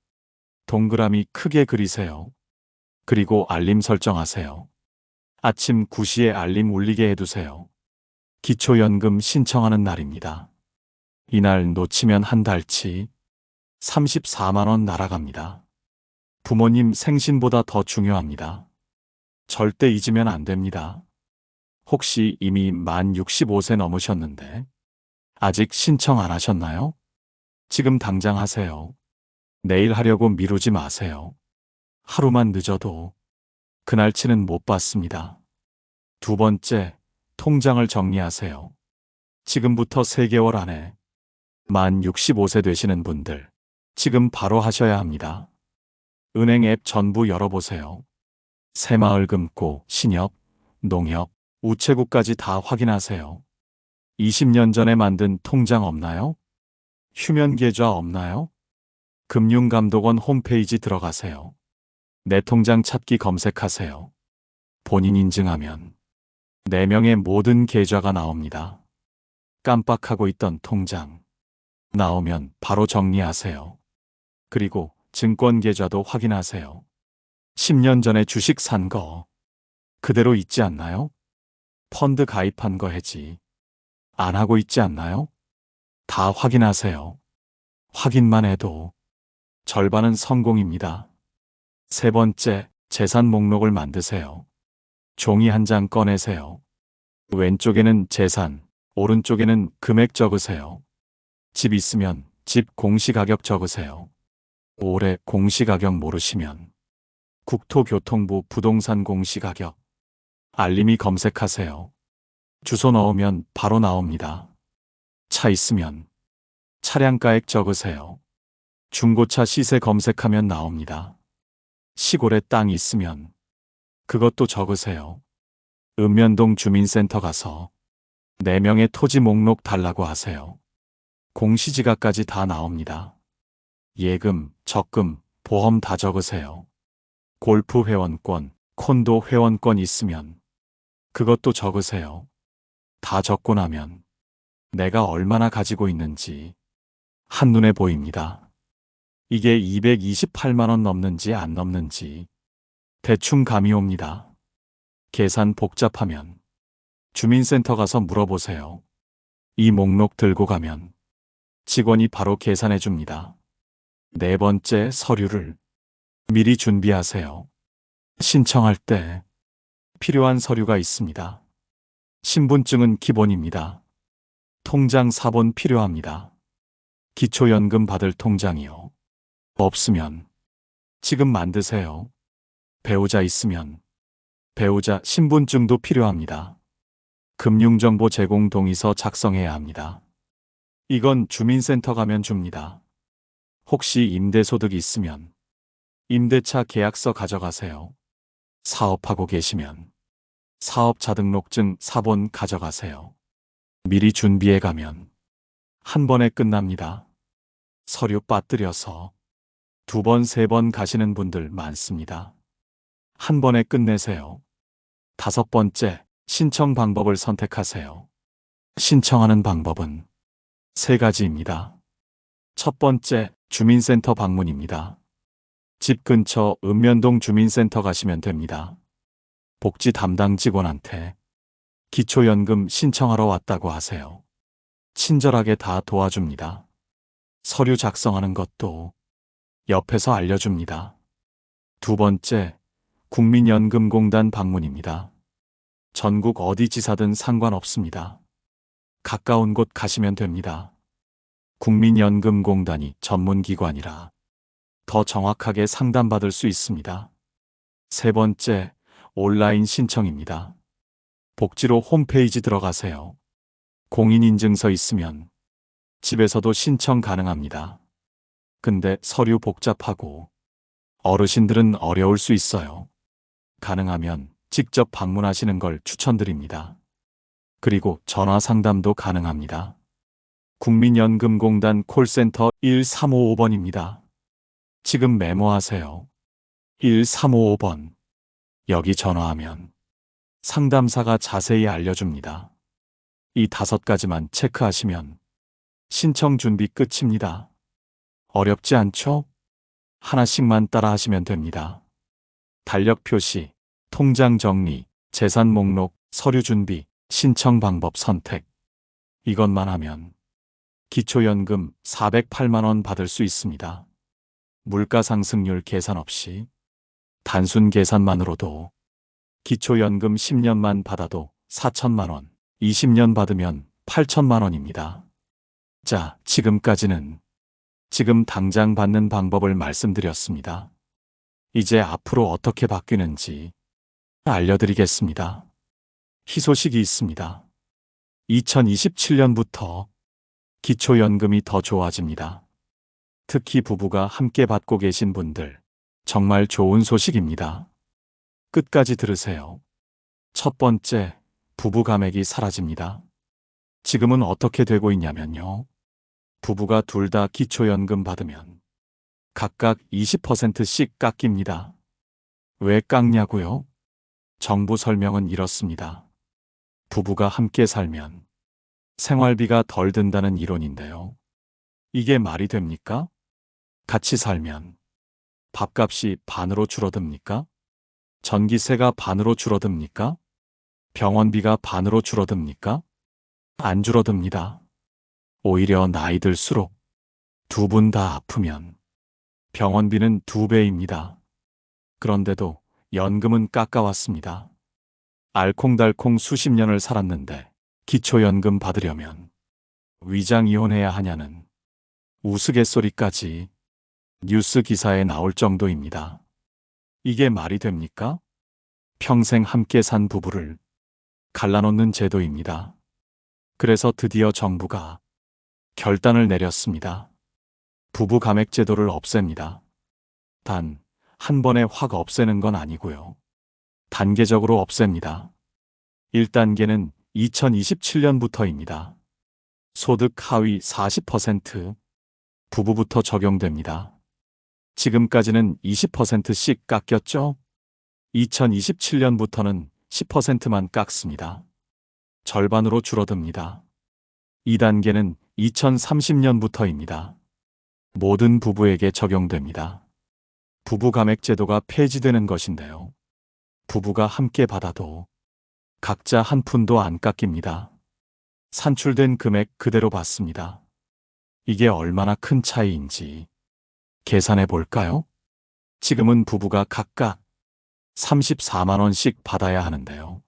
동그라미 크게 그리세요. 그리고 알림 설정하세요. 아침 9시에 알림 울리게 해두세요. 기초연금 신청하는 날입니다. 이날 놓치면 한 달치 34만 원 날아갑니다. 부모님 생신보다 더 중요합니다. 절대 잊으면 안 됩니다. 혹시 이미 만 65세 넘으셨는데 아직 신청 안 하셨나요? 지금 당장 하세요. 내일 하려고 미루지 마세요. 하루만 늦어도 그날치는 못 받습니다. 두 번째, 통장을 정리하세요. 지금부터 3개월 안에 만 65세 되시는 분들 지금 바로 하셔야 합니다. 은행 앱 전부 열어보세요. 새마을금고, 신협, 농협, 우체국까지 다 확인하세요. 20년 전에 만든 통장 없나요? 휴면 계좌 없나요? 금융감독원 홈페이지 들어가세요. 내 통장 찾기 검색하세요. 본인 인증하면 4명의 모든 계좌가 나옵니다. 깜빡하고 있던 통장. 나오면 바로 정리하세요. 그리고 증권 계좌도 확인하세요. 10년 전에 주식 산 거 그대로 있지 않나요? 펀드 가입한 거 해지 안 하고 있지 않나요? 다 확인하세요. 확인만 해도 절반은 성공입니다. 세 번째, 재산 목록을 만드세요. 종이 한 장 꺼내세요. 왼쪽에는 재산, 오른쪽에는 금액 적으세요. 집 있으면 집 공시가격 적으세요. 올해 공시가격 모르시면 국토교통부 부동산 공시가격 알림이 검색하세요. 주소 넣으면 바로 나옵니다. 차 있으면 차량가액 적으세요. 중고차 시세 검색하면 나옵니다. 시골에 땅 있으면 그것도 적으세요. 읍면동 주민센터 가서 4명의 토지 목록 달라고 하세요. 공시지가까지 다 나옵니다. 예금, 적금, 보험 다 적으세요. 골프 회원권, 콘도 회원권 있으면 그것도 적으세요. 다 적고 나면 내가 얼마나 가지고 있는지 한눈에 보입니다. 이게 228만 원 넘는지 안 넘는지 대충 감이 옵니다. 계산 복잡하면 주민센터 가서 물어보세요. 이 목록 들고 가면 직원이 바로 계산해 줍니다. 네 번째, 서류를 미리 준비하세요. 신청할 때 필요한 서류가 있습니다. 신분증은 기본입니다. 통장 사본 필요합니다. 기초연금 받을 통장이요. 없으면 지금 만드세요. 배우자 있으면 배우자 신분증도 필요합니다. 금융정보 제공 동의서 작성해야 합니다. 이건 주민센터 가면 줍니다. 혹시 임대소득이 있으면 임대차 계약서 가져가세요. 사업하고 계시면 사업자 등록증 사본 가져가세요. 미리 준비해 가면 한 번에 끝납니다. 서류 빠뜨려서 2번, 3번 가시는 분들 많습니다. 한 번에 끝내세요. 5번째, 신청 방법을 선택하세요. 신청하는 방법은 3가지입니다. 첫 번째, 주민센터 방문입니다. 집 근처 읍면동 주민센터 가시면 됩니다. 복지 담당 직원한테 기초연금 신청하러 왔다고 하세요. 친절하게 다 도와줍니다. 서류 작성하는 것도 옆에서 알려줍니다. 2번째, 국민연금공단 방문입니다. 전국 어디 지사든 상관없습니다. 가까운 곳 가시면 됩니다. 국민연금공단이 전문기관이라 더 정확하게 상담받을 수 있습니다. 3번째, 온라인 신청입니다. 복지로 홈페이지 들어가세요. 공인인증서 있으면 집에서도 신청 가능합니다. 근데 서류 복잡하고 어르신들은 어려울 수 있어요. 가능하면 직접 방문하시는 걸 추천드립니다. 그리고 전화 상담도 가능합니다. 국민연금공단 콜센터 1355번입니다. 지금 메모하세요. 1355번. 여기 전화하면 상담사가 자세히 알려줍니다. 이 5가지만 체크하시면 신청 준비 끝입니다. 어렵지 않죠? 하나씩만 따라 하시면 됩니다. 달력 표시, 통장 정리, 재산 목록, 서류 준비, 신청 방법 선택. 이것만 하면 기초연금 408만 원 받을 수 있습니다. 물가 상승률 계산 없이 단순 계산만으로도 기초연금 10년만 받아도 4천만 원, 20년 받으면 8천만 원입니다. 자, 지금까지는 지금 당장 받는 방법을 말씀드렸습니다. 이제 앞으로 어떻게 바뀌는지 알려드리겠습니다. 희소식이 있습니다. 2027년부터 기초연금이 더 좋아집니다. 특히 부부가 함께 받고 계신 분들, 정말 좋은 소식입니다. 끝까지 들으세요. 첫 번째, 부부 감액이 사라집니다. 지금은 어떻게 되고 있냐면요. 부부가 둘 다 기초연금 받으면 각각 20%씩 깎입니다. 왜 깎냐고요? 정부 설명은 이렇습니다. 부부가 함께 살면 생활비가 덜 든다는 이론인데요. 이게 말이 됩니까? 같이 살면 밥값이 반으로 줄어듭니까? 전기세가 반으로 줄어듭니까? 병원비가 반으로 줄어듭니까? 안 줄어듭니다. 오히려 나이 들수록 두 분 다 아프면 병원비는 2배입니다. 그런데도 연금은 깎아왔습니다. 알콩달콩 수십 년을 살았는데 기초연금 받으려면 위장 이혼해야 하냐는 우스갯소리까지 뉴스 기사에 나올 정도입니다. 이게 말이 됩니까? 평생 함께 산 부부를 갈라놓는 제도입니다. 그래서 드디어 정부가 결단을 내렸습니다. 부부 감액 제도를 없앱니다. 단, 한 번에 확 없애는 건 아니고요. 단계적으로 없앱니다. 1단계는 2027년부터입니다. 소득 하위 40% 부부부터 적용됩니다. 지금까지는 20%씩 깎였죠? 2027년부터는 10%만 깎습니다. 절반으로 줄어듭니다. 2단계는 2030년부터입니다. 모든 부부에게 적용됩니다. 부부 감액 제도가 폐지되는 것인데요. 부부가 함께 받아도 각자 한 푼도 안 깎입니다. 산출된 금액 그대로 받습니다. 이게 얼마나 큰 차이인지 계산해 볼까요? 지금은 부부가 각각 34만 원씩 받아야 하는데요.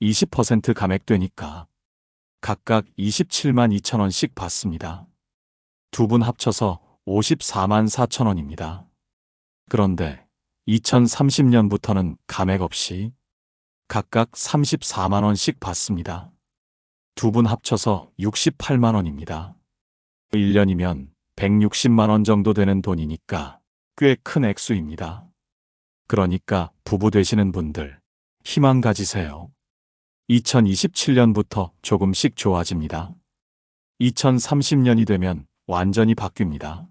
20% 감액되니까 각각 27만 2천 원씩 받습니다. 두 분 합쳐서 54만 4천 원입니다. 그런데 2030년부터는 감액 없이 각각 34만 원씩 받습니다. 두 분 합쳐서 68만 원입니다. 1년이면 160만 원 정도 되는 돈이니까 꽤 큰 액수입니다. 그러니까 부부 되시는 분들 희망 가지세요. 2027년부터 조금씩 좋아집니다. 2030년이 되면 완전히 바뀝니다.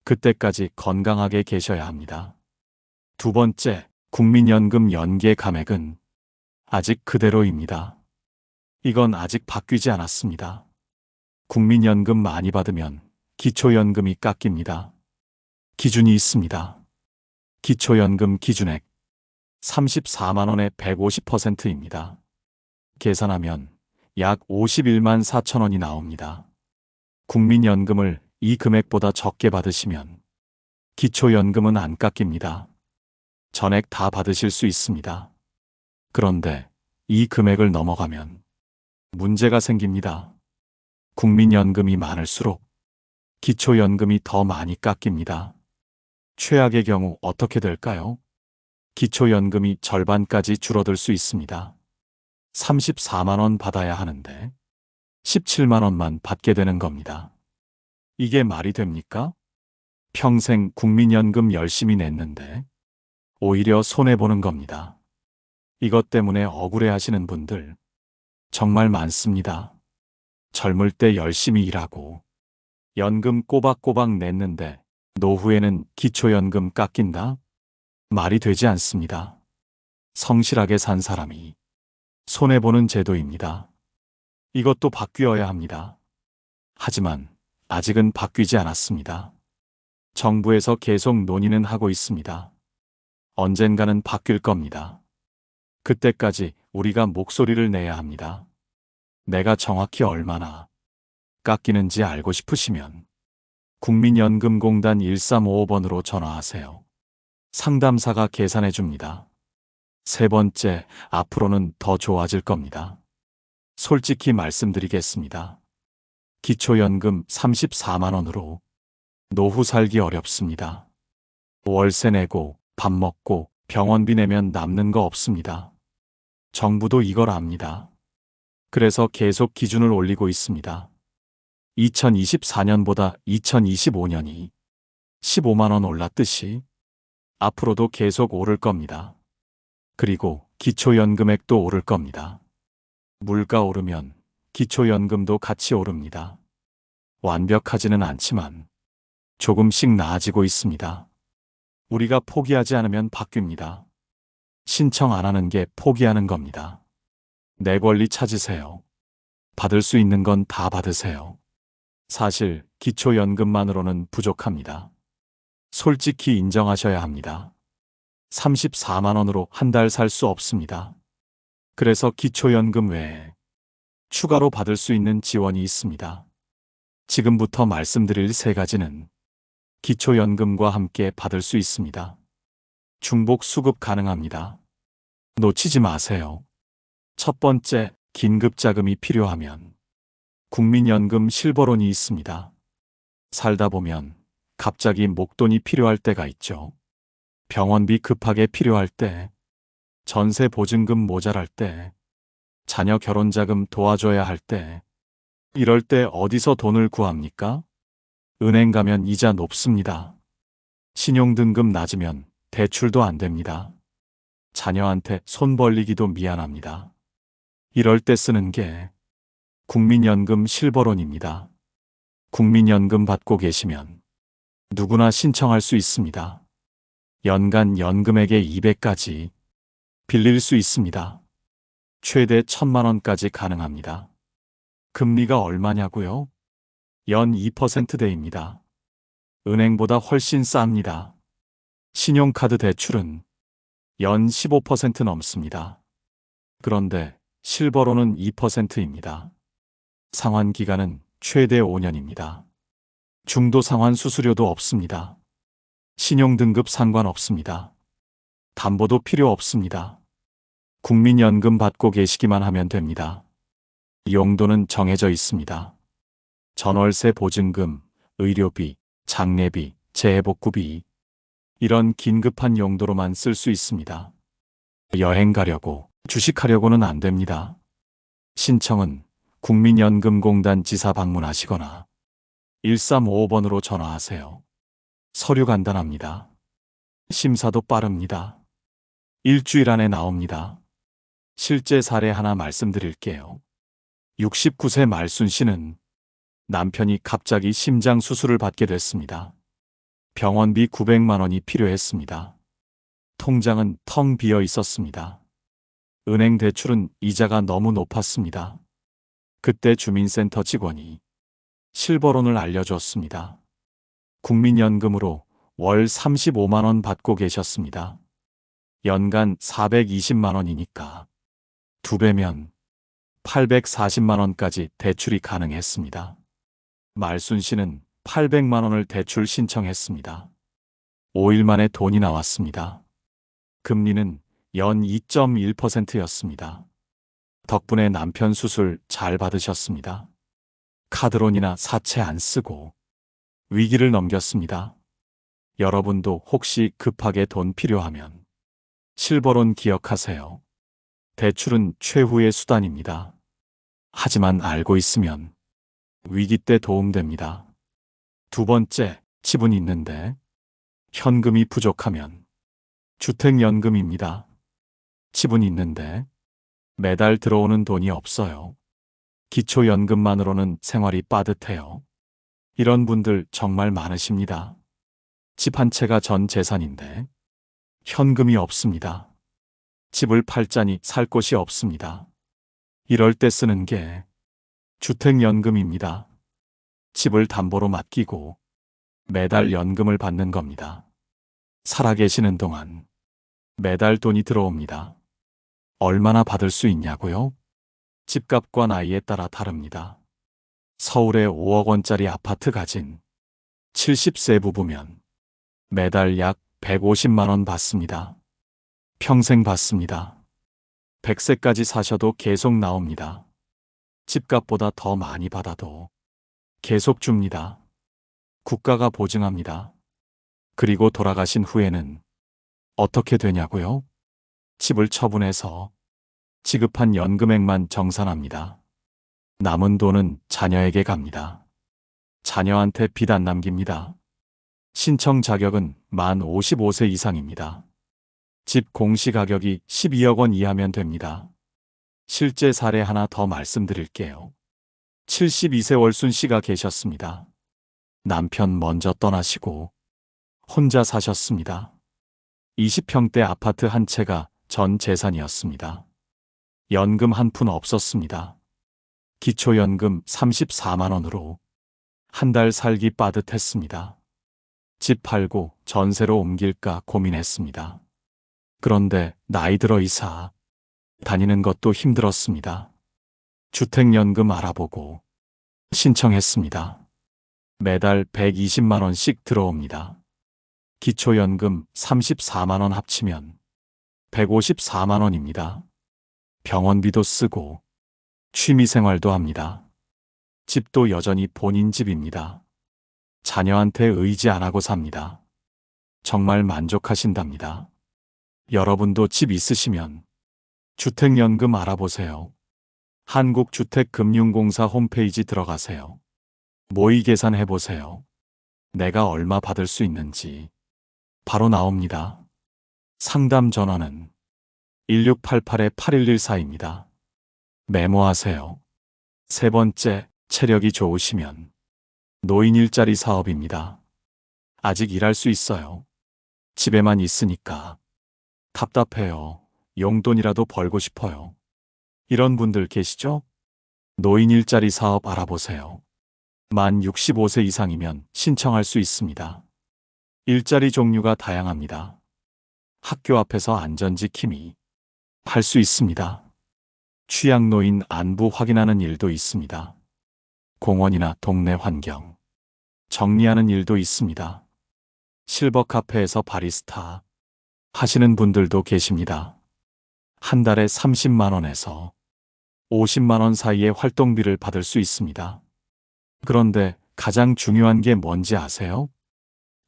그때까지 건강하게 계셔야 합니다. 두 번째, 국민연금 연계 감액은 아직 그대로입니다. 이건 아직 바뀌지 않았습니다. 국민연금 많이 받으면 기초연금이 깎입니다. 기준이 있습니다. 기초연금 기준액 34만 원의 150%입니다. 계산하면 약 51만 4천 원이 나옵니다. 국민연금을 이 금액보다 적게 받으시면 기초연금은 안 깎입니다. 전액 다 받으실 수 있습니다. 그런데 이 금액을 넘어가면 문제가 생깁니다. 국민연금이 많을수록 기초연금이 더 많이 깎입니다. 최악의 경우 어떻게 될까요? 기초연금이 절반까지 줄어들 수 있습니다. 34만 원 받아야 하는데 17만 원만 받게 되는 겁니다. 이게 말이 됩니까? 평생 국민연금 열심히 냈는데 오히려 손해보는 겁니다. 이것 때문에 억울해하시는 분들 정말 많습니다. 젊을 때 열심히 일하고 연금 꼬박꼬박 냈는데 노후에는 기초연금 깎인다? 말이 되지 않습니다. 성실하게 산 사람이 손해보는 제도입니다. 이것도 바뀌어야 합니다. 하지만 아직은 바뀌지 않았습니다. 정부에서 계속 논의는 하고 있습니다. 언젠가는 바뀔 겁니다. 그때까지 우리가 목소리를 내야 합니다. 내가 정확히 얼마나 깎이는지 알고 싶으시면 국민연금공단 1355번으로 전화하세요. 상담사가 계산해 줍니다. 세 번째, 앞으로는 더 좋아질 겁니다. 솔직히 말씀드리겠습니다. 기초연금 34만 원으로 노후 살기 어렵습니다. 월세 내고 밥 먹고 병원비 내면 남는 거 없습니다. 정부도 이걸 압니다. 그래서 계속 기준을 올리고 있습니다. 2024년보다 2025년이 15만 원 올랐듯이 앞으로도 계속 오를 겁니다. 그리고 기초연금액도 오를 겁니다. 물가 오르면 기초연금도 같이 오릅니다. 완벽하지는 않지만 조금씩 나아지고 있습니다. 우리가 포기하지 않으면 바뀝니다. 신청 안 하는 게 포기하는 겁니다. 내 권리 찾으세요. 받을 수 있는 건 다 받으세요. 사실 기초연금만으로는 부족합니다. 솔직히 인정하셔야 합니다. 34만 원으로 한 달 살 수 없습니다. 그래서 기초연금 외에 추가로 받을 수 있는 지원이 있습니다. 지금부터 말씀드릴 세 가지는 기초연금과 함께 받을 수 있습니다. 중복 수급 가능합니다. 놓치지 마세요. 첫 번째, 긴급자금이 필요하면 국민연금 실버론이 있습니다. 살다 보면 갑자기 목돈이 필요할 때가 있죠. 병원비 급하게 필요할 때, 전세 보증금 모자랄 때, 자녀 결혼자금 도와줘야 할 때, 이럴 때 어디서 돈을 구합니까? 은행 가면 이자 높습니다. 신용등급 낮으면 대출도 안 됩니다. 자녀한테 손 벌리기도 미안합니다. 이럴 때 쓰는 게 국민연금 실버론입니다. 국민연금 받고 계시면 누구나 신청할 수 있습니다. 연간 연금액의 200까지 빌릴 수 있습니다. 최대 1,000만 원까지 가능합니다. 금리가 얼마냐고요? 연 2%대입니다. 은행보다 훨씬 쌉니다. 신용카드 대출은 연 15% 넘습니다. 그런데 실버론은 2%입니다. 상환 기간은 최대 5년입니다. 중도 상환 수수료도 없습니다. 신용등급 상관없습니다. 담보도 필요 없습니다. 국민연금 받고 계시기만 하면 됩니다. 용도는 정해져 있습니다. 전월세 보증금, 의료비, 장례비, 재해복구비, 이런 긴급한 용도로만 쓸 수 있습니다. 여행 가려고, 주식하려고는 안 됩니다. 신청은 국민연금공단 지사 방문하시거나 1355번으로 전화하세요. 서류 간단합니다. 심사도 빠릅니다. 일주일 안에 나옵니다. 실제 사례 하나 말씀드릴게요. 69세 말순 씨는 남편이 갑자기 심장 수술을 받게 됐습니다. 병원비 900만 원이 필요했습니다. 통장은 텅 비어 있었습니다. 은행 대출은 이자가 너무 높았습니다. 그때 주민센터 직원이 실버론을 알려줬습니다. 국민연금으로 월 35만 원 받고 계셨습니다. 연간 420만 원이니까 2배면 840만 원까지 대출이 가능했습니다. 말순 씨는 800만 원을 대출 신청했습니다. 5일 만에 돈이 나왔습니다. 금리는 연 2.1%였습니다. 덕분에 남편 수술 잘 받으셨습니다. 카드론이나 사채 안 쓰고 위기를 넘겼습니다. 여러분도 혹시 급하게 돈 필요하면 실버론 기억하세요. 대출은 최후의 수단입니다. 하지만 알고 있으면 위기 때 도움됩니다. 두 번째, 집은 있는데 현금이 부족하면 주택연금입니다. 집은 있는데 매달 들어오는 돈이 없어요. 기초연금만으로는 생활이 빠듯해요. 이런 분들 정말 많으십니다. 집 한 채가 전 재산인데 현금이 없습니다. 집을 팔자니 살 곳이 없습니다. 이럴 때 쓰는 게 주택연금입니다. 집을 담보로 맡기고 매달 연금을 받는 겁니다. 살아계시는 동안 매달 돈이 들어옵니다. 얼마나 받을 수 있냐고요? 집값과 나이에 따라 다릅니다. 서울에 5억 원짜리 아파트 가진 70세 부부면 매달 약 150만 원 받습니다. 평생 받습니다. 100세까지 사셔도 계속 나옵니다. 집값보다 더 많이 받아도 계속 줍니다. 국가가 보증합니다. 그리고 돌아가신 후에는 어떻게 되냐고요? 집을 처분해서 지급한 연금액만 정산합니다. 남은 돈은 자녀에게 갑니다. 자녀한테 빚 안 남깁니다. 신청 자격은 만 55세 이상입니다. 집 공시가격이 12억 원 이하면 됩니다. 실제 사례 하나 더 말씀드릴게요. 72세 월순 씨가 계셨습니다. 남편 먼저 떠나시고 혼자 사셨습니다. 20평대 아파트 한 채가 전 재산이었습니다. 연금 한 푼 없었습니다. 기초연금 34만 원으로 한 달 살기 빠듯했습니다. 집 팔고 전세로 옮길까 고민했습니다. 그런데 나이 들어 이사 다니는 것도 힘들었습니다. 주택연금 알아보고 신청했습니다. 매달 120만 원씩 들어옵니다. 기초연금 34만 원 합치면 154만 원입니다. 병원비도 쓰고 취미생활도 합니다. 집도 여전히 본인 집입니다. 자녀한테 의지 안 하고 삽니다. 정말 만족하신답니다. 여러분도 집 있으시면 주택연금 알아보세요. 한국주택금융공사 홈페이지 들어가세요. 모의 계산해보세요. 내가 얼마 받을 수 있는지 바로 나옵니다. 상담 전화는 1688-8114입니다. 메모하세요. 세 번째, 체력이 좋으시면 노인 일자리 사업입니다. 아직 일할 수 있어요. 집에만 있으니까 답답해요. 용돈이라도 벌고 싶어요. 이런 분들 계시죠? 노인 일자리 사업 알아보세요. 만 65세 이상이면 신청할 수 있습니다. 일자리 종류가 다양합니다. 학교 앞에서 안전지킴이 할 수 있습니다. 취약노인 안부 확인하는 일도 있습니다. 공원이나 동네 환경 정리하는 일도 있습니다. 실버 카페에서 바리스타 하시는 분들도 계십니다. 한 달에 30만 원에서 50만 원 사이의 활동비를 받을 수 있습니다. 그런데 가장 중요한 게 뭔지 아세요?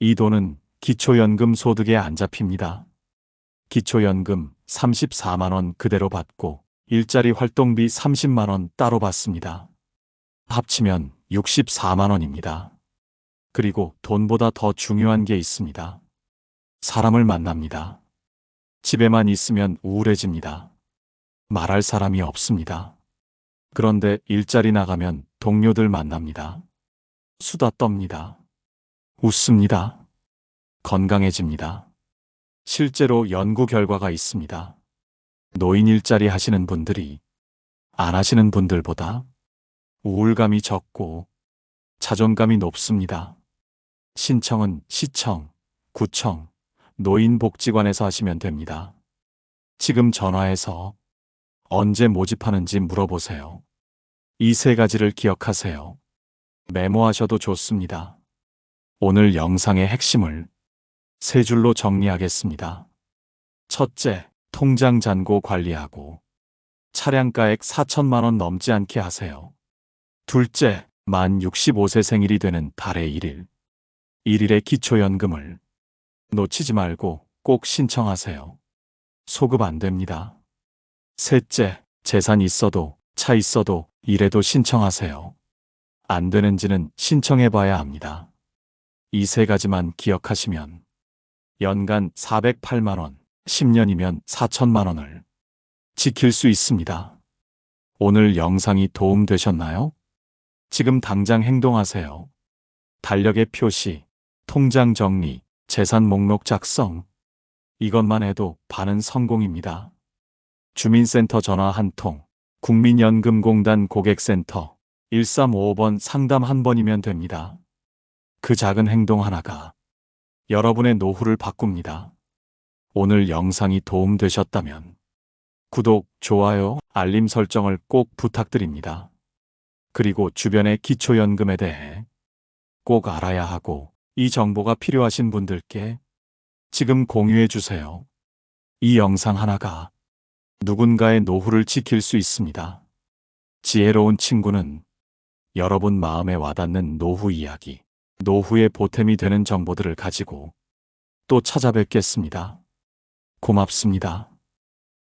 이 돈은 기초연금 소득에 안 잡힙니다. 기초연금 34만 원 그대로 받고 일자리 활동비 30만 원 따로 받습니다. 합치면 64만 원입니다. 그리고 돈보다 더 중요한 게 있습니다. 사람을 만납니다. 집에만 있으면 우울해집니다. 말할 사람이 없습니다. 그런데 일자리 나가면 동료들 만납니다. 수다 떱니다. 웃습니다. 건강해집니다. 실제로 연구 결과가 있습니다. 노인 일자리 하시는 분들이 안 하시는 분들보다 우울감이 적고 자존감이 높습니다. 신청은 시청, 구청, 노인복지관에서 하시면 됩니다. 지금 전화해서 언제 모집하는지 물어보세요. 이 세 가지를 기억하세요. 메모하셔도 좋습니다. 오늘 영상의 핵심을 세 줄로 정리하겠습니다. 첫째, 통장 잔고 관리하고 차량가액 4천만 원 넘지 않게 하세요. 둘째, 만 65세 생일이 되는 달에 1일, 1일의 기초연금을 놓치지 말고 꼭 신청하세요. 소급 안 됩니다. 셋째, 재산 있어도 차 있어도 이래도 신청하세요. 안 되는지는 신청해봐야 합니다. 이 세 가지만 기억하시면 연간 408만 원, 10년이면 4천만 원을 지킬 수 있습니다. 오늘 영상이 도움되셨나요? 지금 당장 행동하세요. 달력의 표시, 통장 정리, 재산 목록 작성. 이것만 해도 반은 성공입니다. 주민센터 전화 한 통, 국민연금공단 고객센터 1355번 상담 한 번이면 됩니다. 그 작은 행동 하나가 여러분의 노후를 바꿉니다. 오늘 영상이 도움되셨다면 구독, 좋아요, 알림 설정을 꼭 부탁드립니다. 그리고 주변의 기초연금에 대해 꼭 알아야 하고 이 정보가 필요하신 분들께 지금 공유해 주세요. 이 영상 하나가 누군가의 노후를 지킬 수 있습니다. 지혜로운 친구는 여러분 마음에 와닿는 노후 이야기, 노후의 보탬이 되는 정보들을 가지고 또 찾아뵙겠습니다. 고맙습니다.